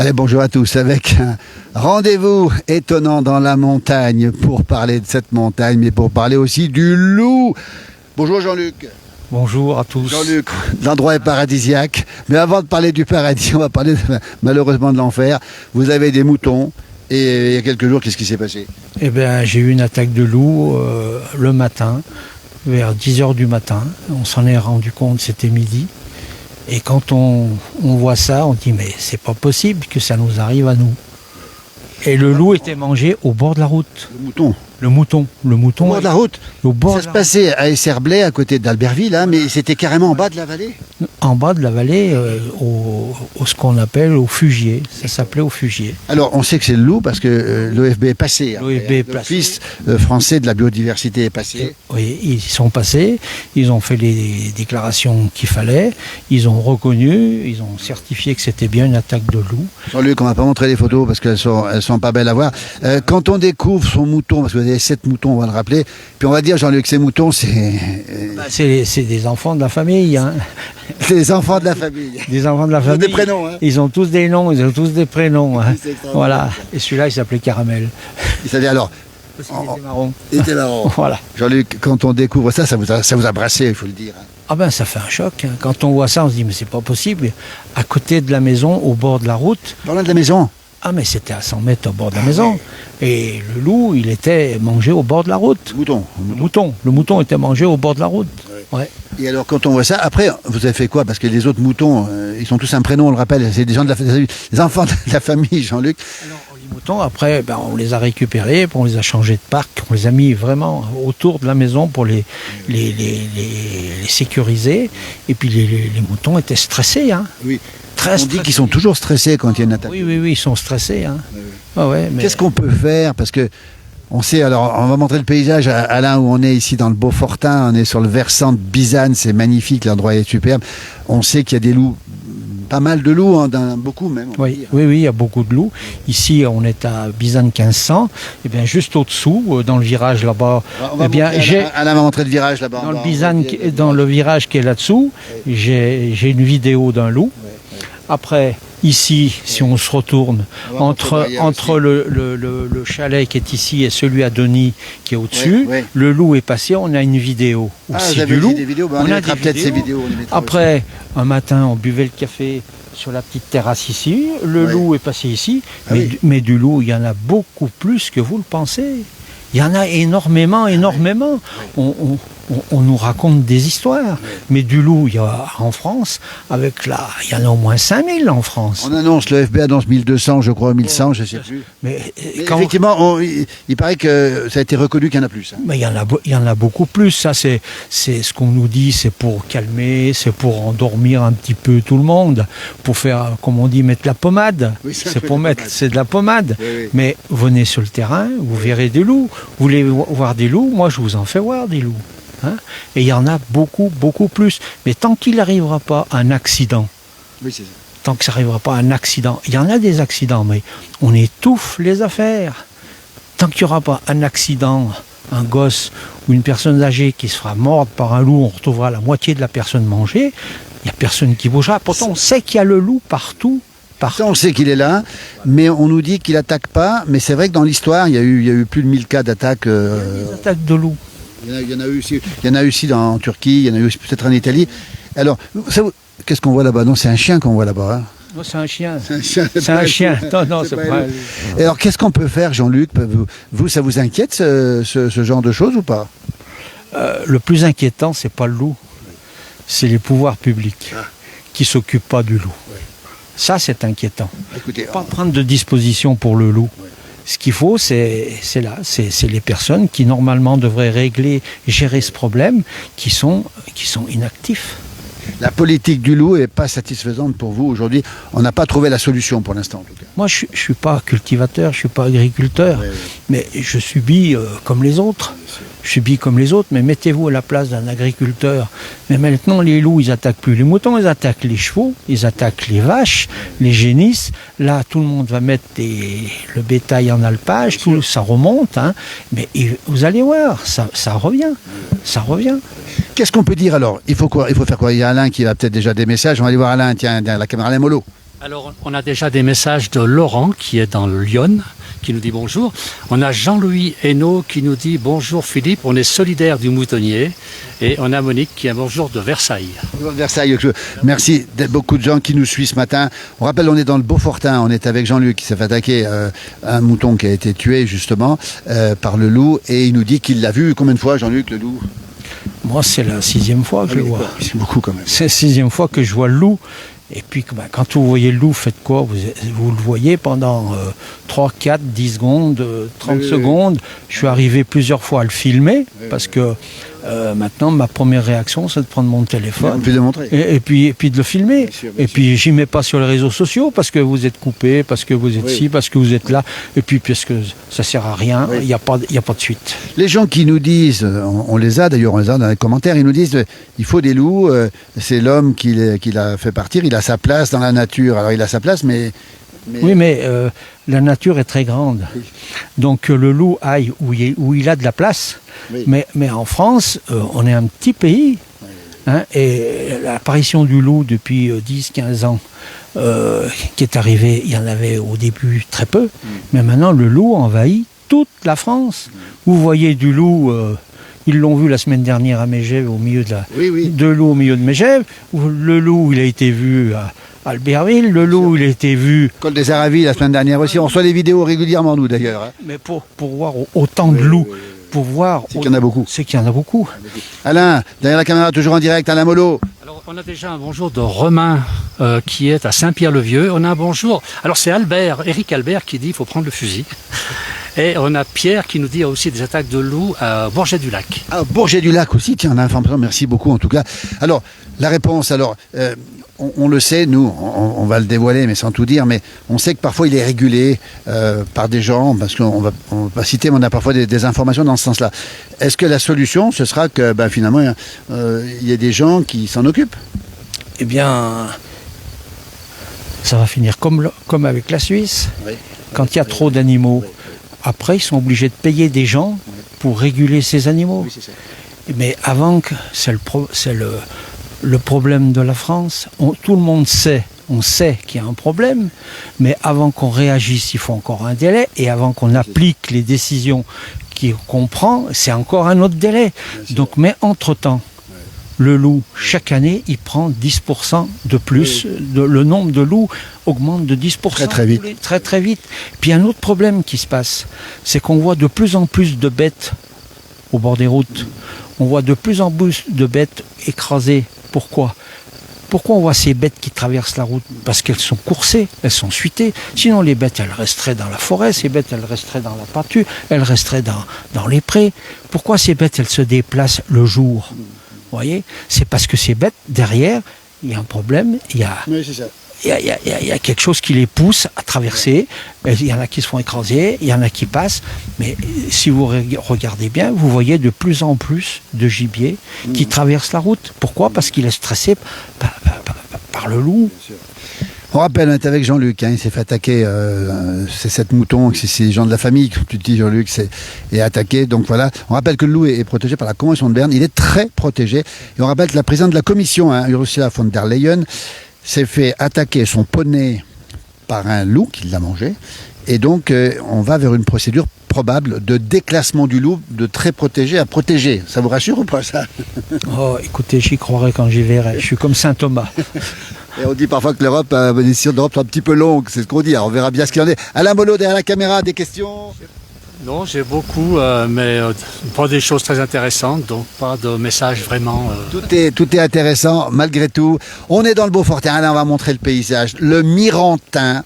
Allez, bonjour à tous, avec un rendez-vous étonnant dans la montagne pour parler de cette montagne, mais pour parler aussi du loup. Bonjour Jean-Luc. Bonjour à tous. Jean-Luc, l'endroit est paradisiaque, mais avant de parler du paradis, on va parler malheureusement de l'enfer. Vous avez des moutons, et il y a quelques jours, qu'est-ce qui s'est passé? Eh bien, j'ai eu une attaque de loup le matin, vers 10h du matin. On s'en est rendu compte, c'était midi. Et quand on voit ça, on dit mais c'est pas possible que ça nous arrive à nous. Et le loup était mangé au bord de la route. Le mouton. Le mouton. Au bord de la route. Au bord Ça se passait à Esserblay, à côté d'Albertville, hein, mais c'était carrément en bas de la vallée. En bas de la vallée, ce qu'on appelle au Fugier. Ça s'appelait au Fugier. Alors, on sait que c'est le loup parce que l'OFB est passé. L'Office français de la biodiversité est passé. Oui, ils sont passés, ils ont fait les déclarations qu'il fallait, ils ont reconnu, ils ont certifié que c'était bien une attaque de loup. Jean-Luc, on ne va pas montrer les photos parce qu'elles sont pas belles à voir. Quand on découvre son mouton, parce que vous avez 7 moutons, on va le rappeler, puis on va dire, Jean-Luc, ces moutons, c'est... C'est des enfants de la famille. Hein. Des enfants de la famille. Des enfants de la famille. Ils ont des prénoms. Hein. Ils ont tous des noms, ils ont tous des prénoms. Hein. Voilà. Et celui-là, il s'appelait Caramel. Il s'appelait alors... Parce qu'il était marron. Il était marron. Voilà. Jean-Luc, quand on découvre ça, ça vous a brassé, il faut le dire. Ah ben, ça fait un choc. Hein. Quand on voit ça, on se dit, mais c'est pas possible. À côté de la maison, au bord de la route... Dans de la maison. Ah mais c'était à 100 mètres au bord de la maison. Et le loup, il était mangé au bord de la route. Le mouton était mangé au bord de la route. Ouais. Et alors quand on voit ça, après vous avez fait quoi? Parce que les autres moutons, ils ont tous un prénom, on le rappelle, c'est des gens de les enfants de la famille, Jean-Luc. Alors les moutons, après, on les a récupérés, on les a changés de parc, on les a mis vraiment autour de la maison pour les sécuriser. Et puis les moutons étaient stressés. Hein. Oui. On dit qu'ils sont toujours stressés quand il y a une attaque. Oui, ils sont stressés. Hein. Oui. Ah ouais, mais... Qu'est-ce qu'on peut faire? Parce que on sait, alors on va montrer le paysage, Alain, où on est ici dans le Beaufortin, on est sur le versant de Bizanne, c'est magnifique, l'endroit est superbe. On sait qu'il y a des loups, pas mal de loups, hein, beaucoup même. Oui, il y a beaucoup de loups. Ici, on est à Bizanne 1500, et bien juste au-dessous, dans le virage là-bas. Alain va montrer le virage là-bas. Dans le virage qui est là-dessous, j'ai une vidéo d'un loup. Après, ici, si on se retourne, entre le chalet qui est ici et celui à Denis qui est au-dessus, le loup est passé, on a une vidéo aussi du loup. On a peut-être ces vidéos. Après, un matin, on buvait le café sur la petite terrasse ici, le loup est passé ici, mais du loup, il y en a beaucoup plus que vous le pensez. Il y en a énormément. On nous raconte des histoires. Mais du loup, il y a en France, il y en a au moins 5000 en France. On annonce, le FB annonce 1200, je crois, 1100, je ne sais plus. Mais effectivement, il paraît que ça a été reconnu qu'il y en a plus. Hein. Mais il y en a beaucoup plus. Ça, c'est ce qu'on nous dit, c'est pour calmer, c'est pour endormir un petit peu tout le monde, pour faire, comme on dit, mettre la pommade. Oui, c'est de la pommade. Oui. Mais venez sur le terrain, vous verrez des loups. Vous voulez voir des loups? Moi, je vous en fais voir des loups. Hein? Et il y en a beaucoup plus. Mais tant qu'il n'arrivera pas un accident, tant que ça n'arrivera pas un accident, il y en a des accidents, mais on étouffe les affaires. Tant qu'il n'y aura pas un accident, un gosse ou une personne âgée qui se fera mordre par un loup, on retrouvera la moitié de la personne mangée, il n'y a personne qui bougera. Pourtant, on sait qu'il y a le loup partout. On sait qu'il est là, mais on nous dit qu'il n'attaque pas. Mais c'est vrai que dans l'histoire, il y a eu plus de 1000 cas d'attaques. Des attaques de loups. Il y en a eu aussi en Turquie, il y en a eu aussi peut-être en Italie. Alors, qu'est-ce qu'on voit là-bas? Non, c'est un chien qu'on voit là-bas. Hein. Non, c'est un chien. C'est un chien. Non, c'est pas... Et alors, qu'est-ce qu'on peut faire, Jean-Luc? Vous, ça vous inquiète, ce genre de choses ou pas? Le plus inquiétant, c'est pas le loup. C'est les pouvoirs publics qui ne s'occupent pas du loup. Ça, c'est inquiétant. Écoutez, pas prendre de disposition pour le loup. Ce qu'il faut, c'est les personnes qui normalement devraient gérer ce problème, qui sont inactifs. La politique du loup n'est pas satisfaisante pour vous aujourd'hui. On n'a pas trouvé la solution pour l'instant en tout cas. Moi, je ne suis pas cultivateur, je ne suis pas agriculteur, mais je subis comme les autres. Je subis comme les autres, mais mettez-vous à la place d'un agriculteur. Mais maintenant, les loups, ils attaquent plus les moutons, ils attaquent les chevaux, ils attaquent les vaches, les génisses. Là, tout le monde va mettre le bétail en alpage, ça remonte. Hein. Mais vous allez voir, ça revient. Ça revient. Qu'est-ce qu'on peut dire alors? Il faut quoi? Il faut faire quoi? Il y a Alain qui a peut-être déjà des messages. On va aller voir Alain. Tiens, la caméra Alain Mollo. Alors, on a déjà des messages de Laurent qui est dans le Lyon, qui nous dit bonjour. On a Jean-Louis Hainaut qui nous dit bonjour Philippe, on est solidaire du moutonnier. Et on a Monique qui a bonjour de Versailles. Versailles, merci d'être beaucoup de gens qui nous suivent ce matin. On rappelle, on est dans le Beaufortin, on est avec Jean-Luc qui s'est fait attaquer un mouton qui a été tué justement par le loup. Et il nous dit qu'il l'a vu combien de fois, Jean-Luc, le loup? Moi, c'est la 6e fois que je le vois. C'est beaucoup quand même. C'est la 6e fois que je vois le loup. Et puis, quand vous voyez le loup, faites quoi? Vous le voyez pendant 3, 4, 10 secondes, 30 secondes. Je suis arrivé plusieurs fois à le filmer, parce que maintenant, ma première réaction, c'est de prendre mon téléphone et puis de le filmer. Bien sûr. Puis, j'y mets pas sur les réseaux sociaux, parce que vous êtes coupé, parce que vous êtes ici, parce que vous êtes là. Et puis, puisque ça sert à rien, il n'y a pas de suite. Les gens qui nous disent, on les a d'ailleurs, on les a dans les commentaires, ils nous disent il faut des loups, c'est l'homme qui l'a fait partir, il a sa place dans la nature. Alors il a sa place, mais... Oui, mais la nature est très grande. Oui. Donc le loup aille où il a de la place. Oui. Mais en France, on est un petit pays. Oui. Hein, et l'apparition du loup depuis 10-15 ans qui est arrivée, il y en avait au début très peu. Mais maintenant, le loup envahit toute la France. Vous voyez du loup... Ils l'ont vu la semaine dernière à Megève, au milieu de loup au milieu de Megève. Le loup, il a été vu à Albertville. Le loup, il a été vu... Col des Aravis la semaine dernière aussi. On reçoit des vidéos régulièrement, nous, d'ailleurs. Hein. Mais pour voir autant de loups, pour voir... C'est qu'il y en a beaucoup. C'est qu'il y en a beaucoup. Alain, derrière la caméra, toujours en direct, Alain Mollo. Alors, on a déjà un bonjour de Romain qui est à Saint-Pierre-le-Vieux. On a un bonjour... Alors, c'est Éric Albert qui dit qu'il faut prendre le fusil. Et on a Pierre qui nous dit aussi des attaques de loups à Bourget-du-Lac. Ah, Bourget-du-Lac aussi, tiens, on a l'information, merci beaucoup en tout cas. Alors, la réponse, on le sait, nous, on va le dévoiler, mais sans tout dire, mais on sait que parfois il est régulé par des gens, parce qu'on va pas citer, mais on a parfois des informations dans ce sens-là. Est-ce que la solution, ce sera que finalement, il y ait des gens qui s'en occupent? Eh bien, ça va finir comme avec la Suisse, quand il y a trop d'animaux. Après, ils sont obligés de payer des gens pour réguler ces animaux. Oui, c'est ça. Mais avant que c'est le problème de la France, tout le monde sait, on sait qu'il y a un problème, mais avant qu'on réagisse, il faut encore un délai, et avant qu'on applique les décisions qu'on prend, c'est encore un autre délai. Donc, mais entre-temps, le loup, chaque année, il prend 10% de plus. Le nombre de loups augmente de 10%. Très très vite. Très très vite. Puis un autre problème qui se passe, c'est qu'on voit de plus en plus de bêtes au bord des routes. On voit de plus en plus de bêtes écrasées. Pourquoi on voit ces bêtes qui traversent la route? Parce qu'elles sont coursées, elles sont suitées. Sinon, les bêtes, elles resteraient dans la forêt, ces bêtes, elles resteraient dans la pâture, elles resteraient dans les prés. Pourquoi ces bêtes, elles se déplacent le jour? Vous voyez, c'est parce que ces bêtes, derrière, il y a un problème, il y a quelque chose qui les pousse à traverser. Il y en a qui se font écraser, il y en a qui passent. Mais si vous regardez bien, vous voyez de plus en plus de gibier qui traversent la route. Pourquoi? Parce qu'il est stressé par le loup. On rappelle, on est avec Jean-Luc, il s'est fait attaquer, c'est 7 moutons, c'est les gens de la famille, comme tu dis Jean-Luc, est attaqué. Donc voilà, on rappelle que le loup est protégé par la Convention de Berne, il est très protégé. Et on rappelle que la présidente de la commission, Ursula von der Leyen, s'est fait attaquer son poney par un loup qui l'a mangé. Et donc, on va vers une procédure probable de déclassement du loup de très protégé à protégé. Ça vous rassure ou pas, ça? Oh, écoutez, j'y croirai quand j'y verrai. Je suis comme saint Thomas. Et on dit parfois que l'Europe, les décisions d'Europe sont un petit peu longues, c'est ce qu'on dit. Alors on verra bien ce qu'il en est. Alain Mollo, derrière la caméra, des questions? Non, j'ai beaucoup, mais pas des choses très intéressantes, donc pas de message vraiment... Tout est intéressant, malgré tout. On est dans le Beaufortin, Alain, on va montrer le paysage. Le Mirantin.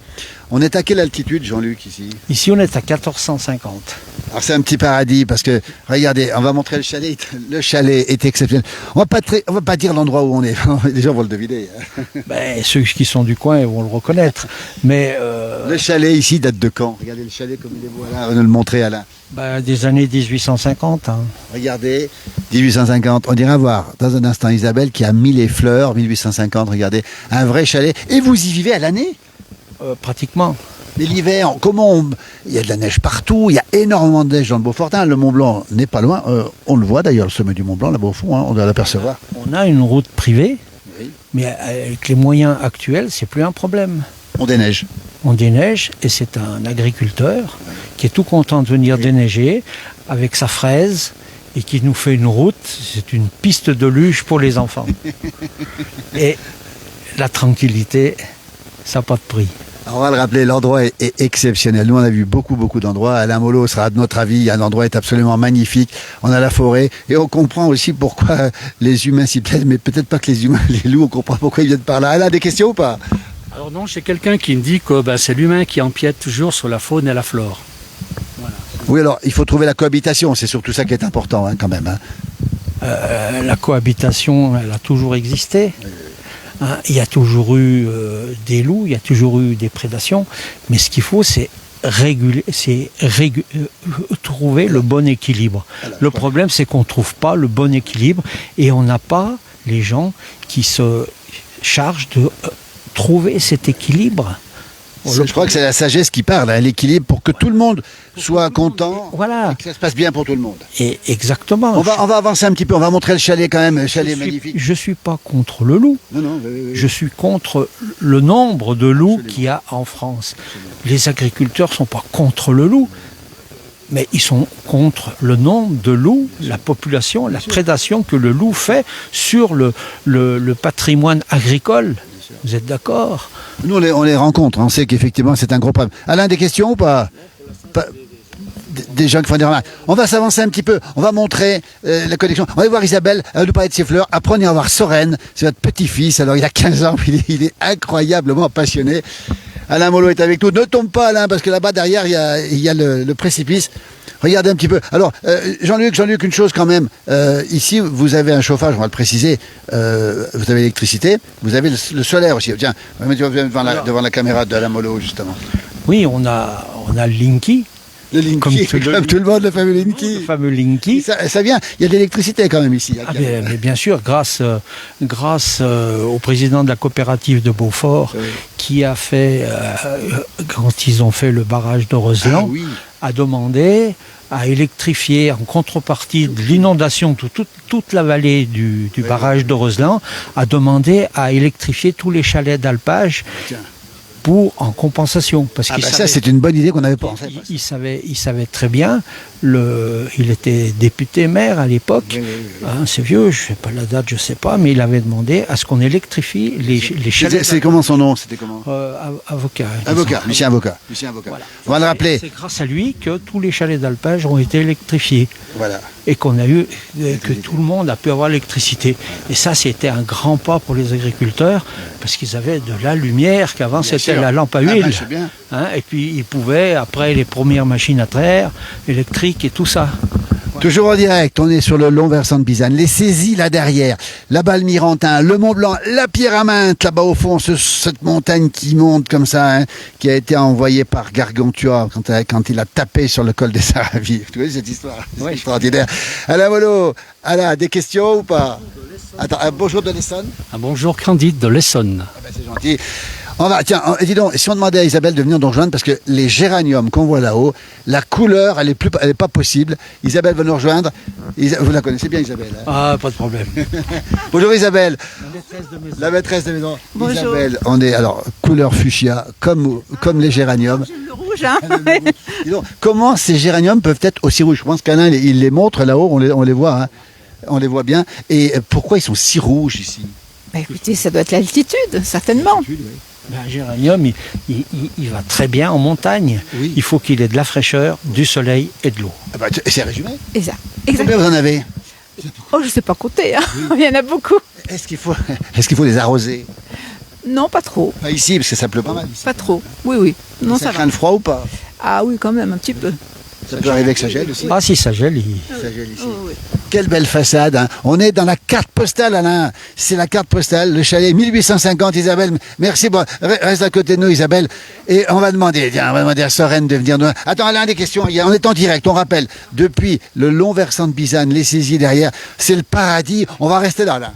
On est à quelle altitude, Jean-Luc, ici? Ici, on est à 1450. Alors, c'est un petit paradis, parce que, regardez, on va montrer le chalet. Le chalet est exceptionnel. On va pas dire l'endroit où on est. Les gens vont le deviner. Ceux qui sont du coin vont le reconnaître. Mais le chalet, ici, date de quand? Regardez le chalet comme il est beau, Alain. On va nous le montrer, Alain. Des années 1850. Hein. Regardez, 1850. On ira voir, dans un instant, Isabelle, qui a mis les fleurs, 1850. Regardez, un vrai chalet. Et vous y vivez à l'année? Pratiquement. Mais l'hiver, il y a de la neige partout, il y a énormément de neige dans le Beaufortin. Le Mont Blanc n'est pas loin. On le voit d'ailleurs, le sommet du Mont Blanc, là-bas au fond, on doit l'apercevoir. On a une route privée, mais avec les moyens actuels, c'est plus un problème. On déneige. On déneige et c'est un agriculteur qui est tout content de venir déneiger avec sa fraise et qui nous fait une route. C'est une piste de luge pour les enfants. Et la tranquillité, ça n'a pas de prix. Alors, on va le rappeler, l'endroit est exceptionnel. Nous, on a vu beaucoup d'endroits. Alain Molot sera de notre avis. L'endroit est absolument magnifique. On a la forêt et on comprend aussi pourquoi les humains s'y plaisent, mais peut-être pas que les humains, les loups, on comprend pourquoi ils viennent par là. Alain, des questions ou pas? Alors non, j'ai quelqu'un qui me dit que c'est l'humain qui empiète toujours sur la faune et la flore. Voilà. Oui, alors, il faut trouver la cohabitation. C'est surtout ça qui est important, hein, quand même. Hein. La cohabitation, elle a toujours existé. Hein, il y a toujours eu des loups, il y a toujours eu des prédations, mais ce qu'il faut, c'est trouver le bon équilibre. Le problème, c'est qu'on ne trouve pas le bon équilibre et on n'a pas les gens qui se chargent de trouver cet équilibre. Je crois que c'est la sagesse qui parle, hein, l'équilibre pour que tout le monde soit content, voilà, et que ça se passe bien pour tout le monde. Et exactement. On va avancer un petit peu, on va montrer le chalet quand même, le chalet magnifique. Je ne suis pas contre le loup. Non, je suis contre le nombre de loups qu'il y a en France. Les agriculteurs ne sont pas contre le loup, mais ils sont contre le nombre de loups, la population, la prédation que le loup fait sur le patrimoine agricole. Vous êtes d'accord? Nous, on les rencontre, on sait qu'effectivement c'est un gros problème. Alain, des questions ou pas? Des gens qui font des remarques. On va s'avancer un petit peu, on va montrer la collection. On va aller voir Isabelle, elle va nous parler de ses fleurs. Après, on ira voir Soren, c'est votre petit-fils, alors il a 15 ans, il est incroyablement passionné. Alain Molot est avec nous. Ne tombe pas, Alain, parce que là-bas, derrière, il y a le précipice. Regardez un petit peu. Alors, Jean-Luc, une chose quand même. Ici, vous avez un chauffage, on va le préciser. Vous avez l'électricité, vous avez le solaire aussi. Tiens, devant la caméra d'Alain Molot, justement. Oui, on a le Linky. Le Linky, comme tout le monde, le fameux Linky. Le fameux Linky. Ça vient, il y a de l'électricité quand même ici. Mais bien sûr, grâce au président de la coopérative de Beaufort, qui a fait, quand ils ont fait le barrage de Roseland, a demandé à électrifier en contrepartie de l'inondation de toute la vallée du barrage de Roseland, a demandé à électrifier tous les chalets d'alpage en compensation. Parce ça, c'est une bonne idée qu'on avait pensé. Il savait très bien, il était député maire à l'époque, hein, c'est vieux, je ne sais pas la date, je ne sais pas, mais il avait demandé à ce qu'on électrifie les chalets. C'est comment son nom? C'était comment? Avocat. Lucien Avocat. Voilà. On va le rappeler. C'est grâce à lui que tous les chalets d'alpage ont été électrifiés. Voilà. Et qu'on a eu, que tout le monde a pu avoir l'électricité. Et ça, c'était un grand pas pour les agriculteurs, parce qu'ils avaient de la lumière, qu'avant c'était la lampe à huile. Hein, et puis ils pouvaient, après les premières machines à traire, électriques et tout ça. Toujours en direct, on est sur le long versant de Bizane, les saisies là derrière, là-bas le Mirantin, le Mont Blanc, la Pierre à Mainte, là-bas au fond, cette montagne qui monte comme ça, hein, qui a été envoyée par Gargantua quand il a tapé sur le col des Aravis. Tu connais cette histoire? C'est extraordinaire. Alain Molot, Alain, des questions ou pas? Attends, un bonjour de l'Essonne. Un bonjour Candide de l'Essonne. Ah ben c'est gentil. Dis donc, si on demandait à Isabelle de venir nous rejoindre, parce que les géraniums qu'on voit là-haut, la couleur, elle est pas possible. Isabelle va nous rejoindre. Vous la connaissez bien, Isabelle, hein? Ah, pas de problème. Bonjour Isabelle. La maîtresse de maison. Bonjour. Isabelle, on est alors couleur fuchsia, comme les géraniums. Le rouge, hein. Dis donc, comment ces géraniums peuvent être aussi rouges? Je pense qu'Alain, il les montre là-haut, on les voit, hein. On les voit bien. Et pourquoi ils sont si rouges ici? Bah écoutez, ça doit être l'altitude, certainement. Un géranium, il va très bien en montagne. Oui. Il faut qu'il ait de la fraîcheur, du soleil et de l'eau. Ah bah, c'est résumé. Exact. Combien vous en avez? Oh, je ne sais pas compter, hein. Il y en a beaucoup. Est-ce qu'il faut les arroser? Non, pas trop. Pas ici, parce que ça pleut pas mal ici. Pas trop. Oui. Non, ça ça craint va. le froid ou pas? Ah oui, quand même, un petit peu. Ça peut arriver que ça gèle aussi. Ah si, ça gèle. Ça gèle ici. Oh, oui. Quelle belle façade, hein. On est dans la carte postale, Alain. C'est la carte postale, le chalet 1850, Isabelle. Merci, bon, reste à côté de nous, Isabelle. Et on va demander à Soren de venir nous... Attends, Alain, des questions. On est en direct, on rappelle. Depuis le long versant de Bizane, les saisies derrière, c'est le paradis. On va rester là, Alain.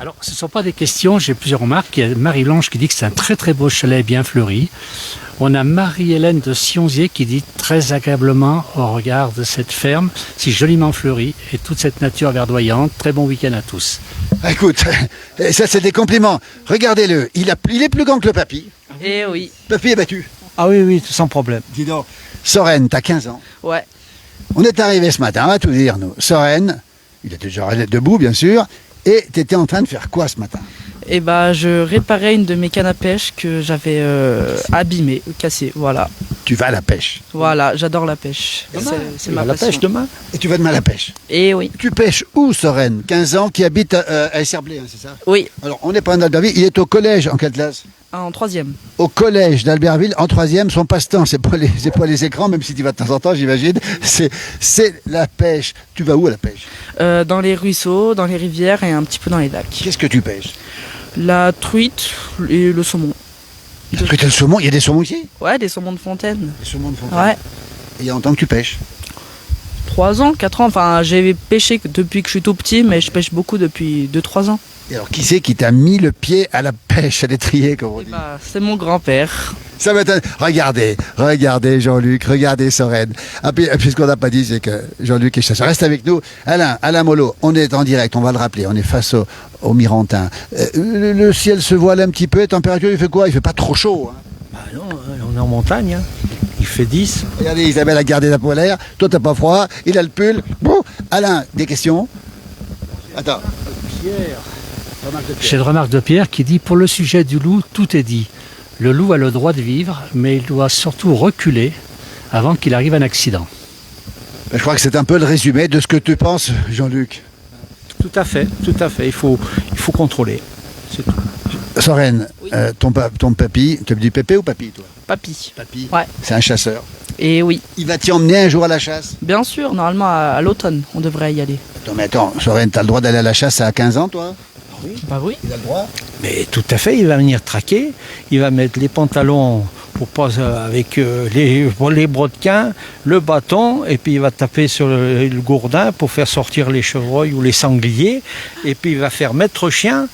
Alors, ce ne sont pas des questions, j'ai plusieurs remarques. Il y a Marie-Blanche qui dit que c'est un très très beau chalet bien fleuri. On a Marie-Hélène de Sionzier qui dit très agréablement au regard de cette ferme, si joliment fleurie et toute cette nature verdoyante. Très bon week-end à tous. Écoute, ça c'est des compliments. Regardez-le, il est plus grand que le papy. Ah Et oui. Papy est battu. Ah oui, oui, sans problème. Dis donc, Soren, t'as 15 ans. Ouais. On est arrivé ce matin, on va tout dire, nous. Soren, il était déjà debout, bien sûr, et t'étais en train de faire quoi ce matin? Et bah, je réparais une de mes cannes à pêche que j'avais abîmée, cassée. Voilà. Tu vas à la pêche. Voilà, j'adore la pêche. Demain, C'est tu ma vas à la passion. pêche demain. Et tu vas demain à la pêche. Et oui. Tu pêches où, Soren? 15 ans, qui habite à Esserblé, hein, c'est ça? Oui, Alors, on n'est pas en Albertville, il est au collège, en quelle classe? en 3e. Au collège d'Albertville, en 3e, son passe-temps, c'est pas les écrans, même si tu vas de temps en temps, j'imagine, c'est la pêche. Tu vas où à la pêche? Dans les ruisseaux, dans les rivières et un petit peu dans les lacs. Qu'est-ce que tu pêches? La truite et le saumon. La truite et le saumon, il y a des saumons ici? Ouais, des saumons de fontaine. Des saumons de fontaine. Ouais. Et il y a longtemps que tu pêches? 3 ans, 4 ans. Enfin, j'ai pêché depuis que je suis tout petit, mais je pêche beaucoup depuis 2-3 ans. Et alors, qui c'est qui t'a mis le pied à la pêche, à l'étrier, comme on dit? Bah, c'est mon grand-père. Ça m'étonne. Regardez Jean-Luc, regardez Soren. Ah, puis ce qu'on n'a pas dit, c'est que Jean-Luc est chasseur. Reste avec nous. Alain Mollo, on est en direct, on va le rappeler, on est face au Mirantin. Le ciel se voile un petit peu, la température, il fait quoi? Il fait pas trop chaud, hein? Bah non, on est en montagne. Hein. Il fait 10. Regardez, Isabelle a gardé la polaire, toi t'as pas froid, il a le pull. Bon, Alain, des questions? Attends. J'ai une remarque de Pierre qui dit pour le sujet du loup, tout est dit. Le loup a le droit de vivre, mais il doit surtout reculer avant qu'il arrive un accident. Je crois que c'est un peu le résumé de ce que tu penses, Jean-Luc. Tout à fait, tout à fait. Il faut contrôler. C'est tout. Soren, Oui. ton papy, tu dis pépé ou papy, toi? Papy. Papy. Ouais. C'est un chasseur. Et oui. Il va t'y emmener un jour à la chasse? Bien sûr, normalement à l'automne, on devrait y aller. Attends, Soren, t'as le droit d'aller à la chasse à 15 ans, toi? Bah oui. Il a le droit? Mais tout à fait, il va venir traquer. Il va mettre les pantalons pour pas avec les brodequins, le bâton, et puis il va taper sur le gourdin pour faire sortir les chevreuils ou les sangliers. Et puis il va faire maître chien.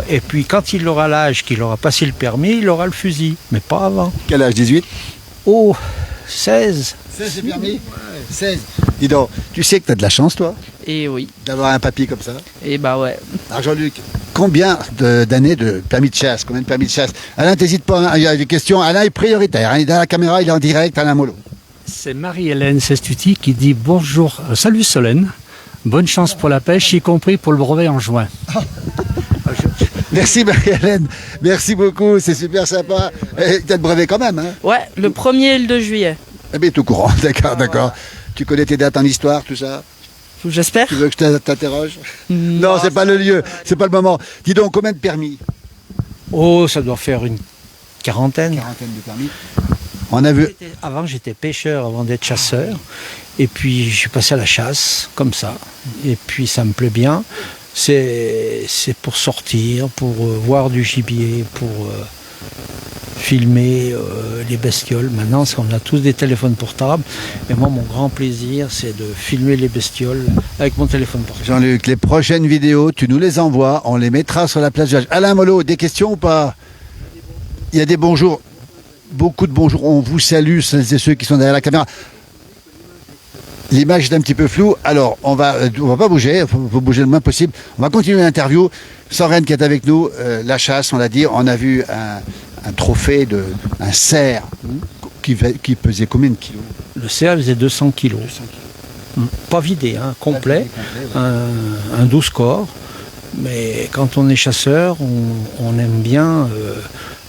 Et puis quand il aura l'âge qu'il aura passé le permis, il aura le fusil. Mais pas avant. Quel âge? 18? Oh, 16. 16 c'est permis? Ouais. 16. Dis donc, tu sais que t'as de la chance, toi, Et oui. d'avoir un papy comme ça? Et bah ouais. Alors Jean-Luc, combien d'années de permis de chasse? Combien de permis de chasse? Alain, t'hésites pas, hein, il y a des questions. Alain est prioritaire, hein, il est dans la caméra, il est en direct, Alain Mollo. C'est Marie-Hélène Sestuti qui dit bonjour, salut Solène, bonne chance pour la pêche, y compris pour le brevet en juin. Merci Marie-Hélène, merci beaucoup, c'est super sympa. Et t'as le brevet quand même, hein? Ouais, le 1er et le 2 juillet. Eh bien, tout courant, d'accord. Tu connais tes dates en histoire, tout ça? J'espère. Tu veux que je t'interroge? Non, c'est pas le lieu, c'est pas le moment. Dis donc, combien de permis? Oh, ça doit faire une quarantaine. Quarantaine de permis. On a vu. Avant, j'étais pêcheur avant d'être chasseur. Et puis, je suis passé à la chasse, comme ça. Et puis, ça me plaît bien. C'est pour sortir, pour voir du gibier, pour filmer les bestioles. Maintenant, on a tous des téléphones portables. Et moi, mon grand plaisir, c'est de filmer les bestioles avec mon téléphone portable. Jean-Luc, les prochaines vidéos, tu nous les envoies, on les mettra sur la place du village. Alain Mollo, des questions ou pas? Il y a des bonjours, beaucoup de bonjours. On vous salue, celles et ceux qui sont derrière la caméra. L'image est un petit peu floue, alors on va pas bouger, il faut bouger le moins possible. On va continuer l'interview. Soren qui est avec nous, la chasse, on l'a dit, on a vu un trophée un cerf qui pesait combien de kilos? Le cerf faisait 200 kilos. Pas vidé, hein, complet, un 12 corps. Mais quand on est chasseur, on aime bien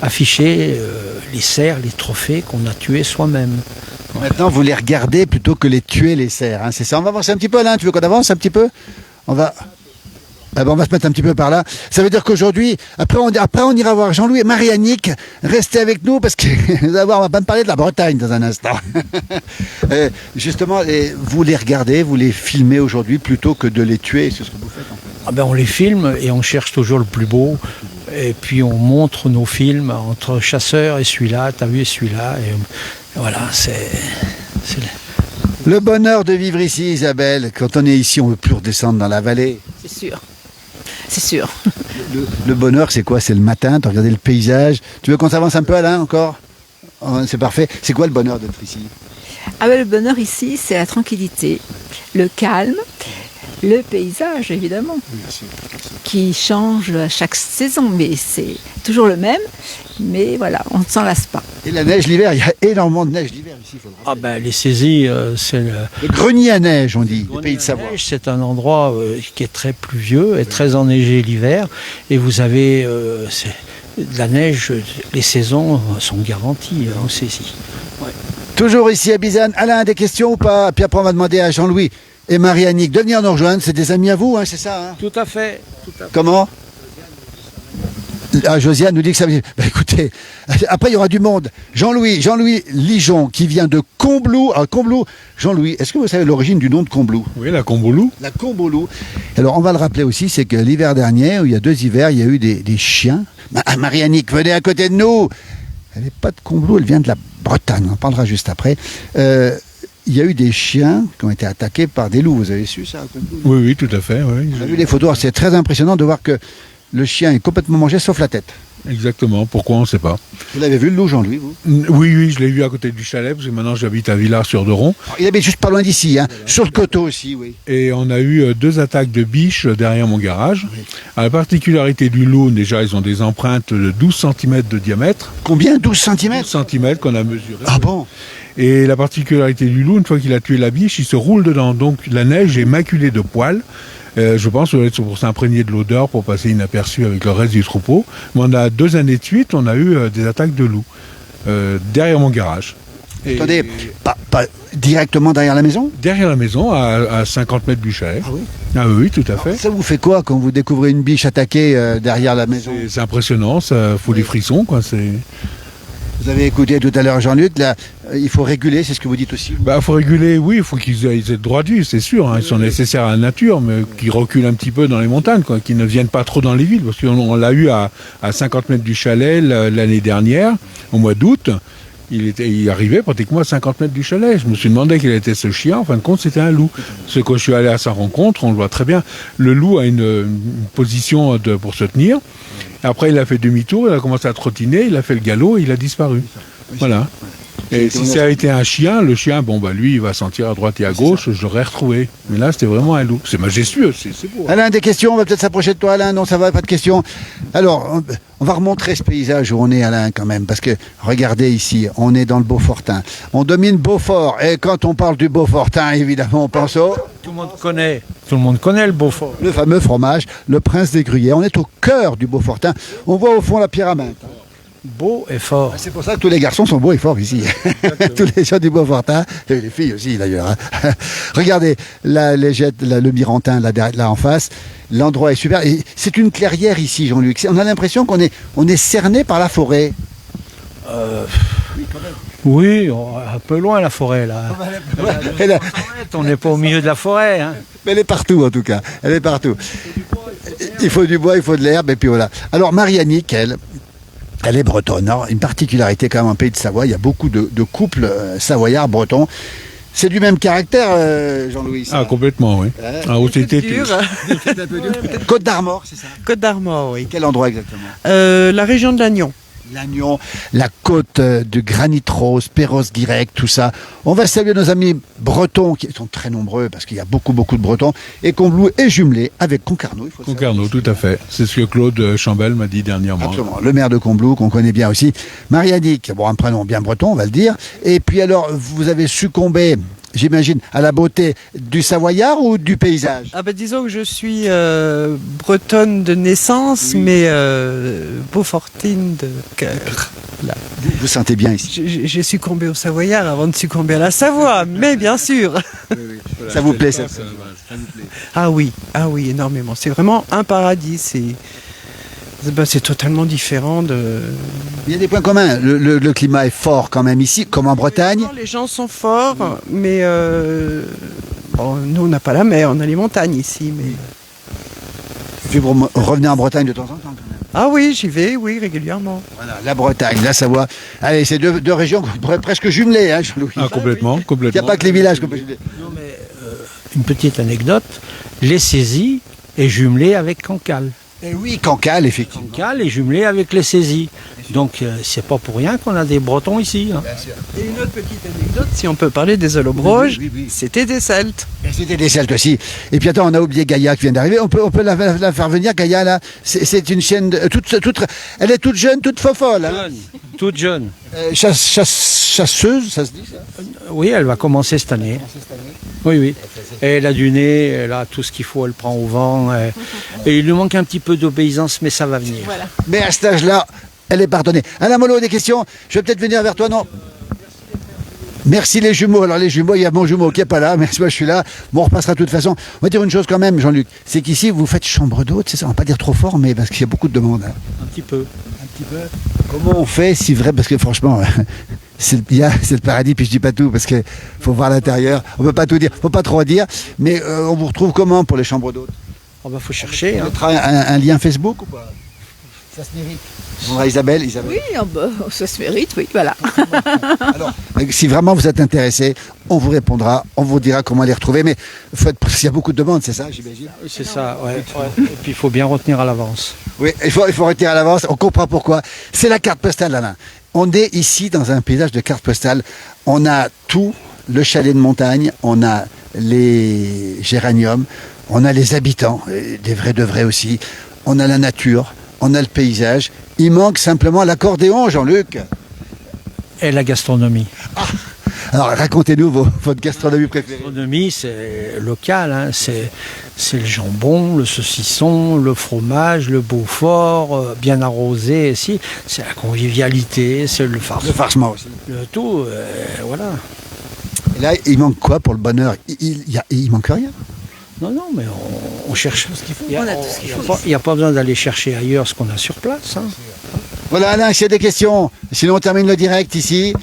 afficher les cerfs, les trophées qu'on a tués soi-même. Maintenant, vous les regardez plutôt que les tuer, les cerfs. Hein, c'est ça. On va avancer un petit peu, Alain. Tu veux qu'on avance un petit peu? On va se mettre un petit peu par là. Ça veut dire qu'aujourd'hui, après on ira voir Jean-Louis et Marie-Annick. Restez avec nous parce que on va pas me parler de la Bretagne dans un instant. Justement, vous les regardez, vous les filmez aujourd'hui plutôt que de les tuer. C'est ce que vous faites en fait. Ah ben, on les filme et on cherche toujours le plus beau. Et puis on montre nos films entre chasseurs et celui-là, t'as vu celui-là. Et voilà, c'est le bonheur de vivre ici, Isabelle. Quand on est ici, on ne veut plus redescendre dans la vallée. C'est sûr. C'est sûr. Le bonheur, c'est quoi? C'est le matin, tu regardes le paysage. Tu veux qu'on s'avance un peu, Alain, encore? C'est parfait. C'est quoi le bonheur d'être ici? Ah ben, le bonheur ici, c'est la tranquillité, le calme, Le paysage, évidemment, qui change à chaque saison, mais c'est toujours le même. Mais voilà, on ne s'en lasse pas. Et la neige l'hiver, il y a énormément de neige l'hiver ici. Ah ben les saisies, c'est le grenier à neige, on dit, le pays de Savoie. C'est un endroit qui est très pluvieux et très enneigé l'hiver. Et vous avez de la neige, les saisons sont garanties aux saisies. Ouais. Toujours ici à Bizane. Alain, des questions ou pas? Puis après, on va demander à Jean-Louis et Marie-Annick de venir nous rejoindre. C'est des amis à vous, hein, c'est ça, hein? Tout à fait. Comment? Ah, Josiane nous dit que ça veut dire... Bah, écoutez, après il y aura du monde. Jean-Louis Lijon qui vient de Combloux. Alors Combloux, Jean-Louis, est-ce que vous savez l'origine du nom de Combloux? Oui, la Comboulou. La Comboulou. Alors on va le rappeler aussi, c'est que l'hiver dernier, ou il y a 2 hivers, il y a eu des chiens. Marie-Annick, venez à côté de nous. Elle n'est pas de Combloux, elle vient de la Bretagne. On en parlera juste après. Il y a eu des chiens qui ont été attaqués par des loups. Vous avez su ça à Combloux? Oui, oui, tout à fait. Oui. J'ai vu les photos. C'est très impressionnant de voir que le chien est complètement mangé sauf la tête. Exactement. Pourquoi, on ne sait pas. Vous l'avez vu le loup, Jean-Louis, vous? Oui, je l'ai vu à côté du chalet, parce que maintenant j'habite à Villars-sur-Doron. Il habite juste pas loin d'ici, hein, sur le coteau aussi, oui. Et on a eu 2 attaques de biches derrière mon garage. Oui. La particularité du loup, déjà, ils ont des empreintes de 12 cm de diamètre. Combien? 12 cm? 12 cm qu'on a mesuré. Ah bon? Et la particularité du loup, une fois qu'il a tué la biche, il se roule dedans. Donc la neige est maculée de poils. Je pense que c'est pour s'imprégner de l'odeur, pour passer inaperçu avec le reste du troupeau. Mais on a 2 années de suite, on a eu des attaques de loups derrière mon garage. Attendez, pas directement derrière la maison? Derrière la maison, à 50 mètres du chalet. Ah oui? Ah oui, tout à fait. Ça vous fait quoi quand vous découvrez une biche attaquée derrière la maison? C'est impressionnant, ça fout des frissons, quoi. Vous avez écouté tout à l'heure Jean-Luc, là, il faut réguler, c'est ce que vous dites aussi? Bah, faut réguler, oui, il faut qu'ils aient droit de vue, c'est sûr, hein, ils sont nécessaires à la nature, mais qu'ils reculent un petit peu dans les montagnes, quoi, qu'ils ne viennent pas trop dans les villes, parce qu'on l'a eu à 50 mètres du chalet l'année dernière, au mois d'août. Il arrivait pratiquement à 50 mètres du chalet. Je me suis demandé quel était ce chien. En fin de compte, c'était un loup. C'est quand je suis allé à sa rencontre, on le voit très bien. Le loup a une position pour se tenir. Après, il a fait demi-tour, il a commencé à trottiner, il a fait le galop et il a disparu. Voilà. Et si ça a été un chien, le chien, bon, bah, lui, il va sentir à droite et à gauche, je l'aurais retrouvé. Mais là, c'était vraiment un loup. C'est majestueux, c'est beau. Alain, des questions? On va peut-être s'approcher de toi, Alain. Non, ça va, pas de questions. Alors, on va remontrer ce paysage où on est, Alain, quand même. Parce que, regardez ici, on est dans le Beaufortin. On domine Beaufort. Et quand on parle du Beaufortin, évidemment, on pense au... Tout le monde connaît le Beaufort. Le fameux fromage, le Prince des Gruyères. On est au cœur du Beaufortin. On voit au fond la pierre à main. Beau et fort. C'est pour ça que tous les garçons sont beaux et forts ici. Tous les gens du Beaufortin, et les filles aussi d'ailleurs. Hein. Regardez, le Mirantin là en face, l'endroit est super. Et c'est une clairière ici, Jean-Luc. On a l'impression qu'on est cerné par la forêt. Oui, un peu loin la forêt là. On n'est pas au milieu de la forêt. Hein. Mais elle est partout en tout cas. Elle est partout. Il faut du bois, il faut de l'herbe et puis voilà. Alors Marie-Annick, elle est bretonne. Alors, une particularité quand même en pays de Savoie, il y a beaucoup de couples savoyards bretons. C'est du même caractère, Jean-Louis? Ah, complètement, oui. C'était dur. Côte d'Armor, c'est ça? Côte d'Armor, oui. Quel endroit exactement? La région de Lannion. Lannion, la côte de Granit Rose, Perros-Guirec, tout ça. On va saluer nos amis bretons, qui sont très nombreux, parce qu'il y a beaucoup de bretons. Et Combloux est jumelé avec Concarneau. Concarneau, tout à fait. C'est ce que Claude Chambel m'a dit dernièrement. Absolument. Le maire de Combloux, qu'on connaît bien aussi. Marie-Annick, bon, un prénom bien breton, on va le dire. Et puis alors, vous avez succombé, j'imagine, à la beauté du Savoyard ou du paysage? Ah ben disons que je suis bretonne de naissance, oui. Mais beaufortine de cœur. Vous sentez bien ici? J'ai succombé au Savoyard avant de succomber à la Savoie, mais bien sûr. Oui. Voilà, ça vous plaît, ça? Ah oui, énormément. C'est vraiment un paradis. C'est totalement différent de... Il y a des points communs. Le climat est fort quand même ici, comme en Bretagne. Les gens sont forts, mais nous on n'a pas la mer, on a les montagnes ici. Mais... Vous revenez en Bretagne de temps en temps quand même? Ah oui, j'y vais, oui, régulièrement. Voilà, la Bretagne, la Savoie. Allez, c'est deux régions presque jumelées, hein, Jean-Louis? Ah, complètement. Il n'y a pas que les villages qu'on peut jumeler. Non, mais une petite anecdote, les saisies est jumelé avec Cancale. Et oui, Cancale, effectivement. Cancale est jumelé avec les saisies. Donc c'est pas pour rien qu'on a des Bretons ici. Hein. Et une autre petite anecdote, si on peut parler des Allobroges, Oui. c'était des Celtes. Et c'était des Celtes aussi. Et puis attends, on a oublié Gaïa qui vient d'arriver. On peut la faire venir, Gaïa, là. C'est une chienne elle est toute jeune, toute fofolle. Hein. Toute jeune. Chasseuse, ça se dit ça? Oui, elle va commencer cette année. Oui. Et elle a du nez, elle a tout ce qu'il faut, elle prend au vent. Et il lui manque un petit peu d'obéissance, mais ça va venir. Voilà. Mais à cet âge-là, elle est pardonnée. Alain Mollo, des questions? Je vais peut-être venir vers toi, non? Merci les jumeaux. Alors les jumeaux, il y a mon jumeau qui n'est pas là, mais moi je suis là. Bon, on repassera de toute façon. On va dire une chose quand même, Jean-Luc, c'est qu'ici vous faites chambre d'hôte, c'est ça? On va pas dire trop fort, mais parce qu'il y a beaucoup de demandes. Hein. Un petit peu. Comment on fait si vrai? Parce que franchement, c'est le paradis, puis je dis pas tout, parce qu'il faut voir l'intérieur. On peut pas tout dire, faut pas trop dire. Mais on vous retrouve comment pour les chambres d'hôtes? Faut chercher. On Hein. mettra un lien Facebook ou pas? Ça se mérite. On va Isabelle. Oui, ça se mérite, oui, voilà. Alors, si vraiment vous êtes intéressé, on vous répondra, on vous dira comment les retrouver. Mais il y a beaucoup de demandes, c'est ça, j'imagine? Oui, c'est ça, ouais. Et puis il faut bien retenir à l'avance. Oui, il faut retirer à l'avance, on comprend pourquoi. C'est la carte postale, Alain. On est ici dans un paysage de carte postale. On a tout, le chalet de montagne, on a les géraniums, on a les habitants, des vrais de vrais aussi, on a la nature, on a le paysage. Il manque simplement l'accordéon, Jean-Luc. Et la gastronomie. Alors racontez-nous votre gastronomie préférée. La gastronomie, c'est local, hein. C'est le jambon, le saucisson, le fromage, le Beaufort, bien arrosé ici. C'est la convivialité, c'est le farce. Le farcement aussi. Le tout, voilà. Et là, il manque quoi pour le bonheur? Il manque rien. Non, mais on cherche tout ce qu'il faut. On a tout ce qu'il faut Il n'y a pas besoin d'aller chercher ailleurs ce qu'on a sur place. Hein. Voilà, Alain, s'il y a des questions, sinon on termine le direct ici.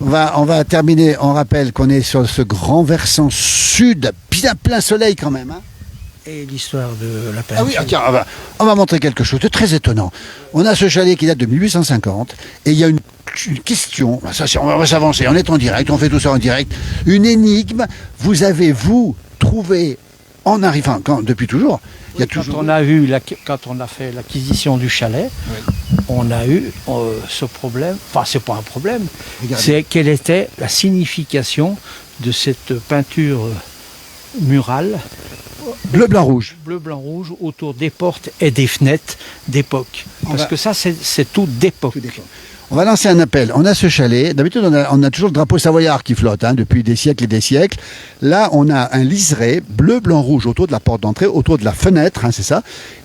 On va terminer, on rappelle qu'on est sur ce grand versant sud, bien plein soleil quand même. Hein. Et l'histoire de la Ah oui, tiens, on va montrer quelque chose de très étonnant. On a ce chalet qui date de 1850 et il y a une question, on va s'avancer, on est en direct, on fait tout ça en direct. Une énigme, vous avez, trouvé en arrivant, depuis toujours, il y a toujours... Quand on a fait l'acquisition du chalet, on a eu ce problème, enfin c'est pas un problème, c'est quelle était la signification de cette peinture murale bleu, blanc, rouge. Bleu, blanc, rouge autour des portes et des fenêtres d'époque. Parce que ça c'est tout d'époque. On va lancer un appel. On a ce chalet. D'habitude, on a toujours le drapeau savoyard qui flotte depuis des siècles et des siècles. Là, on a un liseré bleu, blanc, rouge autour de la porte d'entrée, autour de la fenêtre, hein, c'est ça.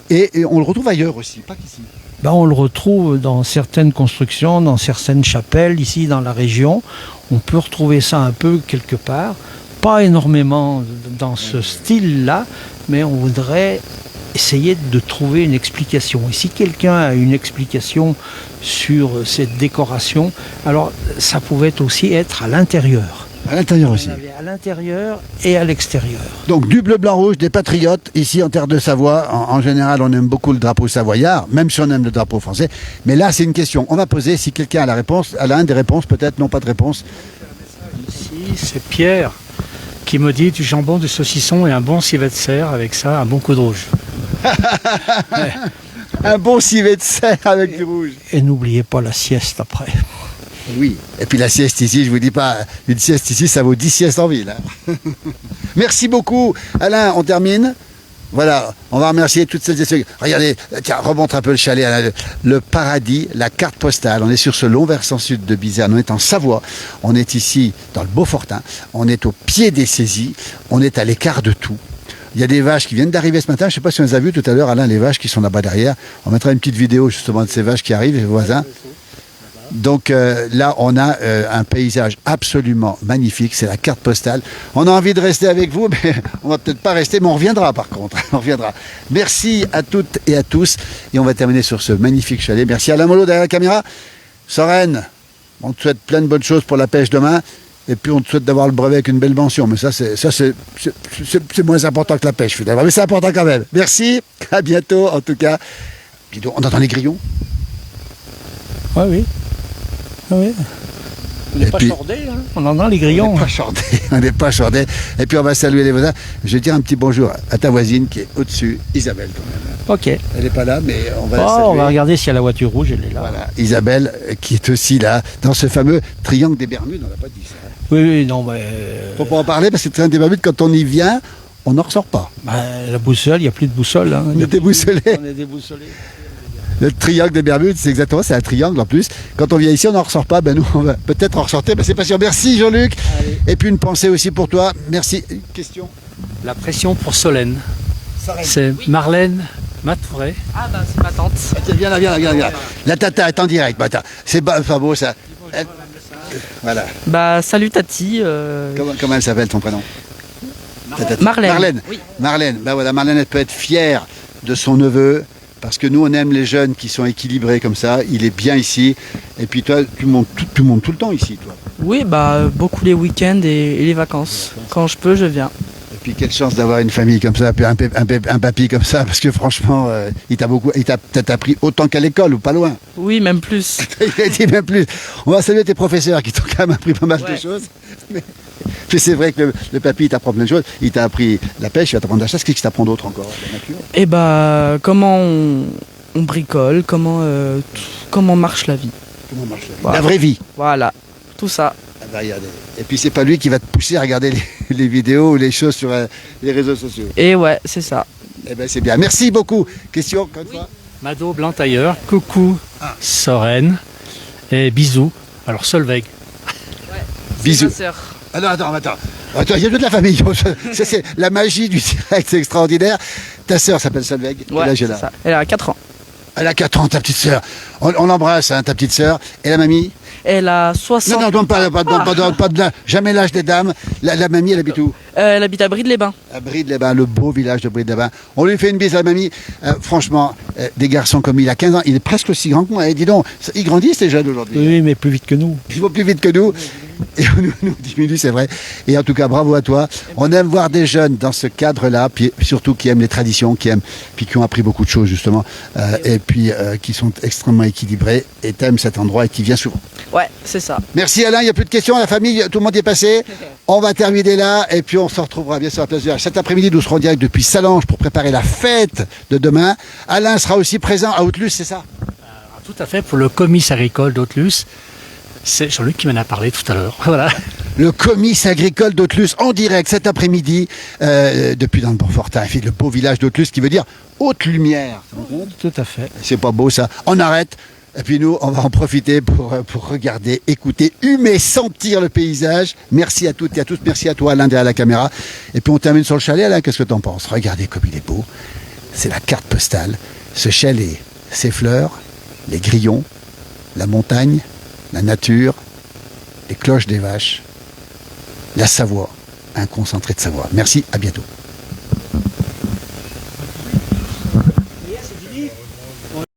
Et on le retrouve ailleurs aussi, pas qu'ici. On le retrouve dans certaines constructions, dans certaines chapelles, ici dans la région. On peut retrouver ça un peu quelque part. Pas énormément dans ce style-là, mais on voudrait essayer de trouver une explication. Et si quelqu'un a une explication sur cette décoration, alors ça pouvait aussi être à l'intérieur. À l'intérieur aussi. À l'intérieur et à l'extérieur. Donc du bleu, blanc, rouge, des patriotes, ici en terre de Savoie. En général, on aime beaucoup le drapeau savoyard, même si on aime le drapeau français. Mais là, c'est une question. On va poser, si quelqu'un a la réponse, elle a un des réponses, peut-être, non pas de réponse. Ici, c'est Pierre qui me dit du jambon, du saucisson et un bon civet de serre, avec ça, un bon coup de rouge. Un bon civet de serre avec du rouge. Et n'oubliez pas la sieste après. Oui, et puis la sieste ici, je vous dis pas, une sieste ici, ça vaut 10 siestes en ville. Hein. Merci beaucoup. Alain, on termine. Voilà, on va remercier toutes celles et ceux. Regardez, tiens, remonte un peu le chalet, Alain, le paradis, la carte postale. On est sur ce long versant sud de Bizane, on est en Savoie, on est ici dans le Beaufortin, on est au pied des saisies, on est à l'écart de tout. Il y a des vaches qui viennent d'arriver ce matin, je ne sais pas si on les a vues tout à l'heure, Alain, les vaches qui sont là-bas derrière. On mettra une petite vidéo justement de ces vaches qui arrivent, les voisins. Donc là, on a un paysage absolument magnifique, c'est la carte postale. On a envie de rester avec vous, mais on va peut-être pas rester, mais on reviendra par contre. On reviendra. Merci à toutes et à tous. Et on va terminer sur ce magnifique chalet. Merci à Alain Mollo derrière la caméra. Soren, on te souhaite plein de bonnes choses pour la pêche demain. Et puis on te souhaite d'avoir le brevet avec une belle mention. Mais ça, c'est moins important que la pêche, finalement. Mais c'est important quand même. Merci, à bientôt en tout cas. On entend les grillons? Oui. Oui. On n'est pas chordé, hein. On entend les grillons. On n'est pas chordé. Et puis on va saluer les voisins. Je vais dire un petit bonjour à ta voisine qui est au-dessus, Isabelle quand même. Ok. Elle n'est pas là, mais on va la Oh, saluer. on va regarder s'il y a la voiture rouge, elle est là. Voilà, Isabelle, qui est aussi là, dans ce fameux triangle des Bermudes, on n'a pas dit ça. Oui, oui, non, mais. Faut pas en parler parce que le triangle des Bermudes, quand on y vient, on n'en ressort pas. Bah, la boussole, il n'y a plus de boussole. Hein. On est déboussolé. On est déboussolé. Le triangle des Bermudes, c'est exactement, c'est un triangle en plus. Quand on vient ici, on n'en ressort pas. Ben nous, on va peut-être en ressortir, mais c'est pas sûr. Merci Jean-Luc. Et puis une pensée aussi pour toi. Merci. Une question. La pression pour Solène. C'est Marlène Matouret. Ah bah c'est ma tante. Tiens, viens là. La tata est en direct. Bah, c'est pas beau ça. Voilà. Bah salut Tati. Comment elle s'appelle ton prénom? Marlène. Marlène. Oui. Marlène. Ben voilà, Marlène, elle peut être fière de son neveu. Parce que nous, on aime les jeunes qui sont équilibrés comme ça. Il est bien ici. Et puis toi, tu montes tout le temps ici, toi. Oui, bah beaucoup les week-ends et les vacances. Quand je peux, je viens. Et puis quelle chance d'avoir une famille comme ça, puis un papy comme ça. Parce que franchement, il t'a peut-être appris autant qu'à l'école ou pas loin. Oui, même plus. Il a dit même plus. On va saluer tes professeurs qui t'ont quand même appris pas mal de choses. Mais c'est vrai que le papy, il t'apprend plein de choses. Il t'a appris la pêche, il va t'apprendre la chasse. Qu'est-ce qu'il t'apprend d'autre encore? La nature. Et bah comment on bricole, comment marche la vie. Comment marche la vie? Voilà. La vraie vie. Voilà, tout ça. Ah bah, regardez. Et puis c'est pas lui qui va te pousser à regarder les vidéos ou les choses sur les réseaux sociaux. Et ouais, c'est ça. Eh ben c'est bien. Merci beaucoup. Question encore une fois. Mado Blantailleur. Coucou Soren. Et bisous. Alors Solveig. Bisous. Ma sœur. Attends, il y a toute la famille. Ça, c'est la magie du direct, c'est extraordinaire. Ta sœur s'appelle Solveig. Quel Ouais, âge elle c'est a? ça. Elle a 4 ans. Elle a 4 ans, ta petite sœur. On l'embrasse, hein, ta petite sœur. Et la mamie? Elle a 60 Non, pas jamais l'âge des dames. La mamie, elle habite où? Elle habite à Bride-les-Bains. À Bride-les-Bains, le beau village de Bride-les-Bains. On lui fait une bise à la mamie. Franchement, des garçons comme il a 15 ans, il est presque aussi grand que moi. Et dis donc, ils grandissent les jeunes aujourd'hui. Oui, mais plus vite que nous. Ils vont plus vite que nous. Et nous diminue, c'est vrai. Et en tout cas, bravo à toi. On aime voir des jeunes dans ce cadre-là, puis surtout qui aiment les traditions, puis qui ont appris beaucoup de choses justement, et puis qui sont extrêmement équilibrés et t'aimes cet endroit et qui vient souvent. Ouais, c'est ça. Merci Alain, il n'y a plus de questions, la famille, tout le monde y est passé. On va terminer là et puis on se retrouvera bien sûr à la place du Village cet après-midi. Nous serons en direct depuis Salange pour préparer la fête de demain. Alain sera aussi présent à Haute-Luce, c'est ça? Tout à fait, pour le comice agricole d'Haute-Luce. C'est Jean-Luc qui m'en a parlé tout à l'heure. Voilà. Le comice agricole d'Haute-Luce en direct cet après-midi depuis dans le Beaufortin, le beau village d'Haute-Luce qui veut dire haute lumière. Tout à fait. C'est pas beau ça. On arrête. Et puis nous, on va en profiter pour regarder, écouter, humer, sentir le paysage. Merci à toutes et à tous. Merci à toi Alain derrière la caméra. Et puis on termine sur le chalet. Alain, qu'est-ce que t'en penses? Regardez comme il est beau. C'est la carte postale. Ce chalet, ses fleurs, les grillons, la montagne, la nature, les cloches des vaches, la Savoie, un concentré de Savoie. Merci, à bientôt.